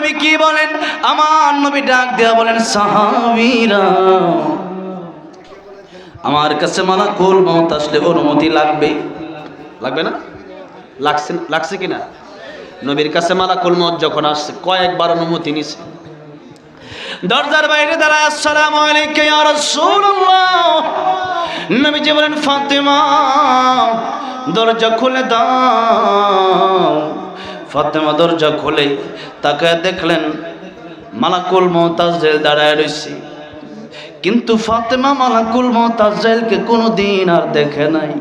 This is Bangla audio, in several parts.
নবী কি বলেন? আমার নবী ডাক দেয়া বলেন, সাহাবীরা, আমার কাছে মালাকুল মউত আসলে অনুমতি লাগবে। লাগবে না? লাগছে কিনা? নবীর কাছে মালাকুল মউত যখন আসছে কয়েকবার অনুমতি নিছে। দরজার বাইরে দাঁড়ায়, আসসালামু আলাইকা ইয়া রাসূলুল্লাহ। নবীজি বলেন, ফাতেমা দরজা খুলে দাও। ফাতেমা দরজা খুলে তাকায় দেখলেন মালাকুল মউত আজরাইল দাঁড়ায় রয়েছে। কিন্তু ফাতেমা মালাকুল মউত আজরাইলকে কোনোদিন আর দেখে নাই।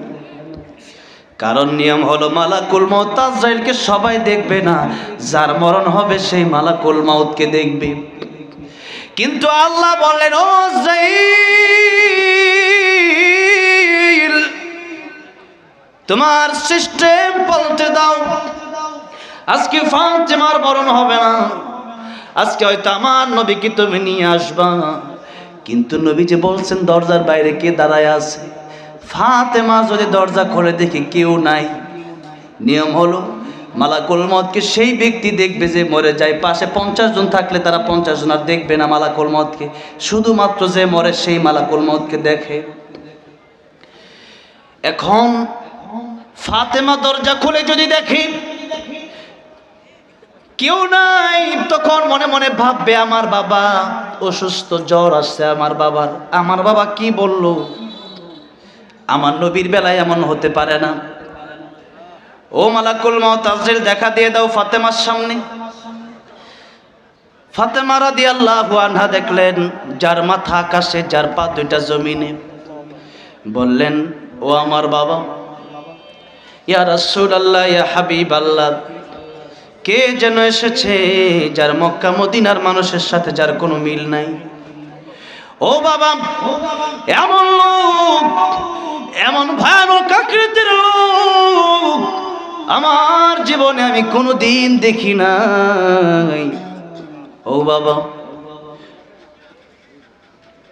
কারণ নিয়ম হলো মালাকুল মউত আজরাইলকে সবাই দেখবে না, যার মরণ হবে সেই মালাকুল মউতকে দেখবে। কিন্তু আল্লাহ বললেন, ও আজরাইল, তোমার সিস্টেম পাল্টে দাও। আজকে ফাতেমার মরণ হবে না, আজকে হয়তো আমার নবীকে তুমি নিয়ে আসবা। কিন্তু নবী যে বলছেন দরজার বাইরে কে দাঁড়ায় আছে, ফাতেমা যদি দরজা খুলে দেখে কেউ নাই, নিয়ম হলো মালাকুল মউতকে সেই ব্যক্তি দেখবে যে মরে যায়। পাশে 50 জন থাকলে তারা 50 জন আর দেখবে না মালাকুল মউতকে, শুধুমাত্র যে মরে সেই মালাকুল মউতকে দেখে। এখন ফাতেমা দরজা খুলে যদি দেখে কেউ নাই, তখন মনে মনে ভাববে আমার বাবা অসুস্থ, জ্বর আসছে আমার বাবা কি বলল। আমার নবীর বেলায় এমন হতে পারে না। ও মালাকুল মউত আজরাইল, দেখা দিয়ে দাও ফাতেমার সামনে। ফাতেমা রাদিয়াল্লাহু আনহা দেখলেন যার মাথা আকাশে, যার পা দুইটা জমিনে। বললেন, ও আমার বাবা, ইয়া রাসূলুল্লাহ, ইয়া হাবিবাল্লাহ, কে যেন এসেছে যার মক্কা মদিনার মানুষের সাথে যার কোনো মিল নাই। ও বাবা, এমন লোক, এমন ভয়ানক আকৃতির লোক আমার জীবনে আমি কোনোদিন দেখি নাই। ও বাবা,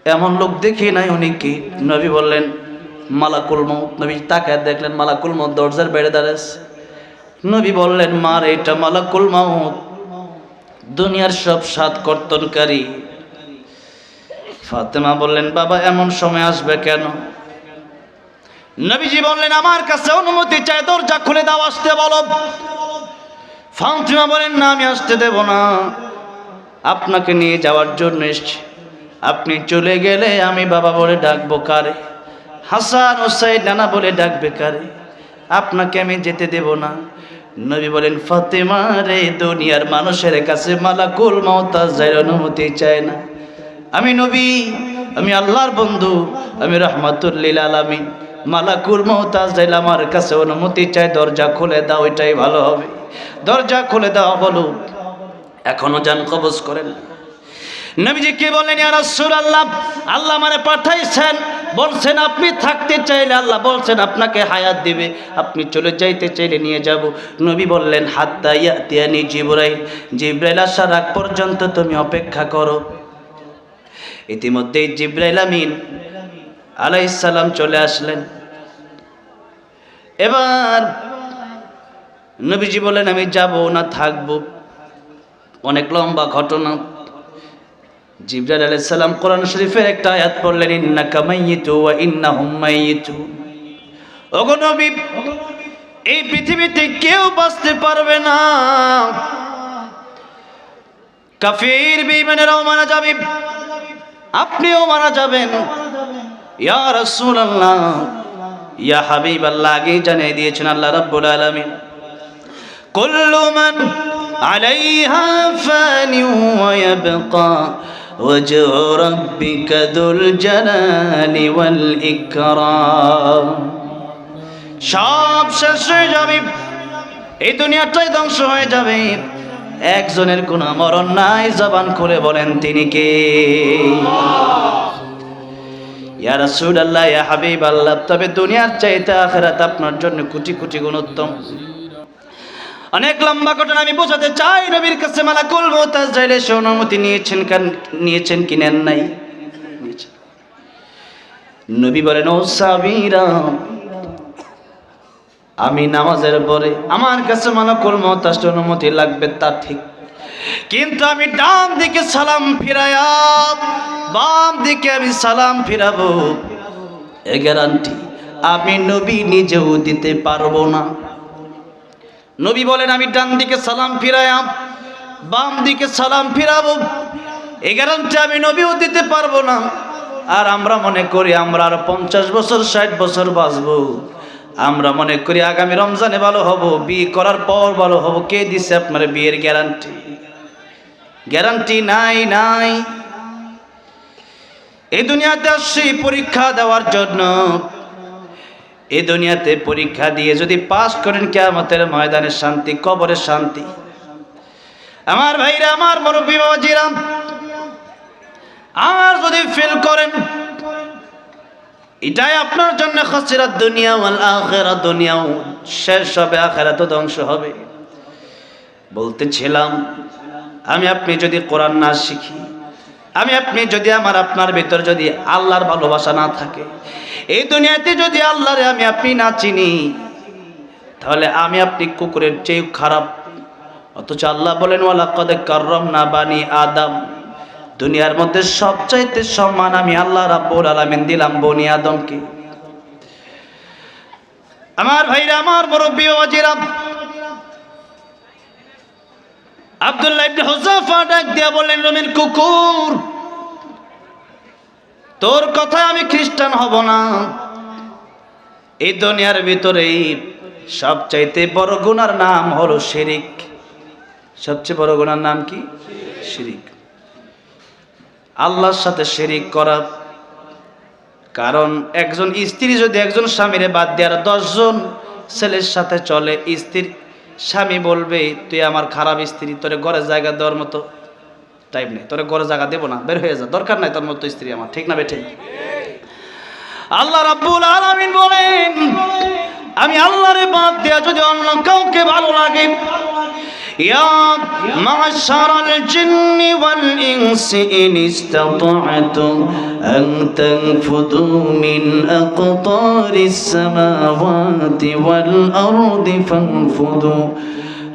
এমন লোক দেখি নাই, উনি কি? নবী বললেন, মালাকুল মউত। নবী তাকায় দেখলেন মালাকুল মউত দরজার বাইরে দাঁড়াচ্ছে। নবী বললেন, মার, এটা মালাকুল মউত, দুনিয়ার সব সাত কর্তনকারী। ফাতেমা বললেন, বাবা এমন সময় আসবে কেন? নবীজি বললেন, আমার কাছে অনুমতি চাই, দরজা খুলে দাও, আসতে বলো। ফাতেমা বলেন, না, আমি আসতে দেব না, আপনাকে নিয়ে যাওয়ার জন্য এসেছি। আপনি চলে গেলে আমি বাবা বলে ডাকবো কারে? হাসান হুসাইন নানা বলে ডাকবে কারে? আপনাকে আমি যেতে দেব না। নবী বলেন, ফাতেমা রে, দুনিয়ার মানুষের কাছে মালাকুল মউত আজরাইল অনুমতি চায় না। আমি নবী, আমি আল্লাহর বন্ধু, আমি রাহমাতুল লিল আলামিন, মালাকুল মউত আজরাইল আমার কাছে অনুমতি চায়, দরজা খুলে দাও, এটাই ভালো হবে। দরজা খুলে দাও বলো, এখনো জান কবজ করেন। নবীজি কি বললেন, ইয়া রাসূলুল্লাহ, আল্লাহ মানে পাঠাইছেন, বলছেন আপনি থাকতে চাইলে আল্লাহ বলছেন আপনাকে হায়াত দিবে, আপনি চলে যাইতে চাইলে নিয়ে যাব। নবী বললেন, হাত্তা ইয়াতিয়ানি জিবরাইল, জিবরাইল আসার আগ পর্যন্ত তুমি অপেক্ষা করো। ইতিমধ্যেই জিবরাইল আমিন আলাইহিস সালাম চলে আসলেন। এবার নবীজি বলেন, আমি যাব না থাকবো? অনেক লম্বা ঘটনা। জিবরাইল আলাইহিস সালাম কোরআন শরীফের একটা আয়াত পড়লেন, ইন্নাকা মাইয়িতু ওয়া ইন্নাহুম মাইয়িতুন। ওগো নবী, এই পৃথিবীতে কেউ বাঁচতে পারবে না, কাফির বেঈমানেরাও মারা যাবে, আপনিও মারা যাবেন। ইয়া রাসূলুল্লাহ, ইয়া হাবিবাল্লাহ, আগেই জানিয়ে দিয়েছেন আল্লাহ রাব্বুল আলামিন, কুল্লু মান আলাইহা ফানি ওয়া ইয়াবকা ওয়াজহু রাব্বিকা যুল জালালি ওয়াল ইকরাম। সব শেষ হয়ে যাবে, এই দুনিয়াটাই ধ্বংস হয়ে যাবে, একজনের কোনো মরণ নাই। জবান খুলে বলেন, তিনি কে? ইয়া রাসূলুল্লাহ, ইয়া হাবিবাল্লাহ, তবে দুনিয়ার চাইতে আখিরাত আপনার জন্য কোটি কোটি গুণ উত্তম। অনেক লম্বা ঘটনা আমি বোঝাতে চাই। নবীর কাছে মালাকুল মউত আজরাইল এসে অনুমতি নিয়েছেন কি নেন নাই? নবী বলেন, ও সাহাবীরা, আমি নামাজের পরে আমার কাছে মালাকুল মউত আসতে অনুমতি লাগবে, তা ঠিক, কিন্তু আমি ডান দিকে সালাম ফিরায়া বাম দিকে আমি সালাম ফিরাবো, এ গ্যারান্টি আমি নবী নিজেও দিতে পারবো না। নবী বলেন আমি ডান দিকে সালাম ফিরায়া বাম দিকে সালাম ফিরাবো, এই গ্যারান্টি আমি নবীও দিতে পারবো না। আর আমরা মনে করি আমরা আর 50 বছর 60 বছর বাঁচবো, আমরা মনে করি আগামী রমজানে ভালো হব, বিয়ে করার পর ভালো হব। কে দিছে আপনার বিয়ের গ্যারান্টি? গ্যারান্টি নাই। নাই। এই দুনিয়াতে আসছি পরীক্ষা দেওয়ার জন্য। এই দুনিয়াতে পরীক্ষা দিয়ে যদি পাস করেন, কিয়ামতের ময়দানে শান্তি, কবরে শান্তি। আমার ভাইরা, আমার মুরব্বী বাবাজিরা, আর যদি ফেল করেন, এটাই আপনার জন্য খাসিরাত দুনিয়া ওয়াল আখিরা। দুনিয়াও শেষ হবে, আখিরাতও ধ্বংস হবে। বলতেছিলাম, আমি আপনি যদি কোরআন না শিখি, আমি আপনি যদি আপনার ভিতর যদি আল্লাহর ভালোবাসা না থাকে, এই দুনিয়াতে যদি আল্লাহরে আমি আপনি না চিনি, তাহলে আমি আপনি কুকুরের চেয়ে খারাপ। অথচ আল্লাহ বলেন ওয়ালাকাদ কাররামনা বানি আদম, দুনিয়ার মধ্যে সবচাইতে সম্মান আমি আল্লাহ রাব্বুল আলামিন দিলাম বনি আদমকে। আমার ভাইরা, আমার মুরব্বী ওয়াজিরা, আব্দুল্লাহ ইবনে হুযাফা ডাক দিয়া বললেন, রমিন কুকুর, তোর কথা আমি খ্রিস্টান হব না। এই দুনিয়ার ভিতরে সবচাইতে বড় গুনার নাম হলো শিরিক। সবচেয়ে বড় গুনার নাম কি? শিরিক। আল্লাহর সাথে শিরিক করা। কারণ একজন স্ত্রী যদি একজন স্বামীরে বাদ দিয়ে আর 10 জন ছেলের সাথে চলে, স্বামী বলবে তুই আমার খারাপ স্ত্রী, তোরে ঘরে জায়গা দেওয়ার মতো টাইম নেই, তোরে ঘরে জায়গা দেবো না, বের হয়ে যা, দরকার নাই তোর মতো স্ত্রী আমার। ঠিক না বেঠে? আল্লাহ রাব্বুল আলামিন বলেন, আমি আল্লাহরে বাদ দিয়া যদি অন্য কাউকে ভালো লাগে, ইয়া মা'শারাল জিন্নি ওয়াল ইনসি ইন ইসতাতা'তুম আন তানফুযু মিন আকতারিস সামাওয়াতি ওয়াল আরদি ফানফুযু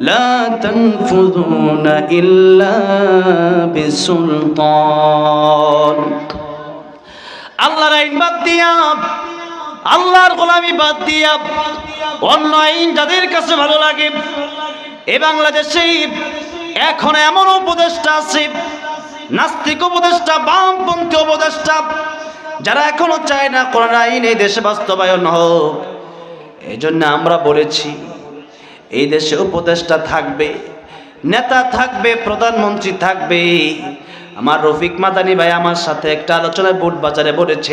লা তানফুযুনা ইল্লা বিসুলতান। আল্লাহর আইন বাদ দিয়া, আল্লাহর গোলামি বাদ দিয়া অন্য আইন যাদের কাছে ভালো লাগে, এই বাংলাদেশে এখন এমন উপদেষ্টা আছে, নাস্তিক উপদেষ্টা, বামপন্থী উপদেষ্টা, যারা এখনো চায় না কোরআন আইন এই দেশে বাস্তবায়ন হোক। এই জন্য আমরা বলেছি এই দেশে উপদেষ্টা থাকবে, নেতা থাকবে, প্রধানমন্ত্রী থাকবে। আমার রফিক মাদানী ভাই আমার সাথে একটা আলোচনায় বুট বাজারে বলেছে,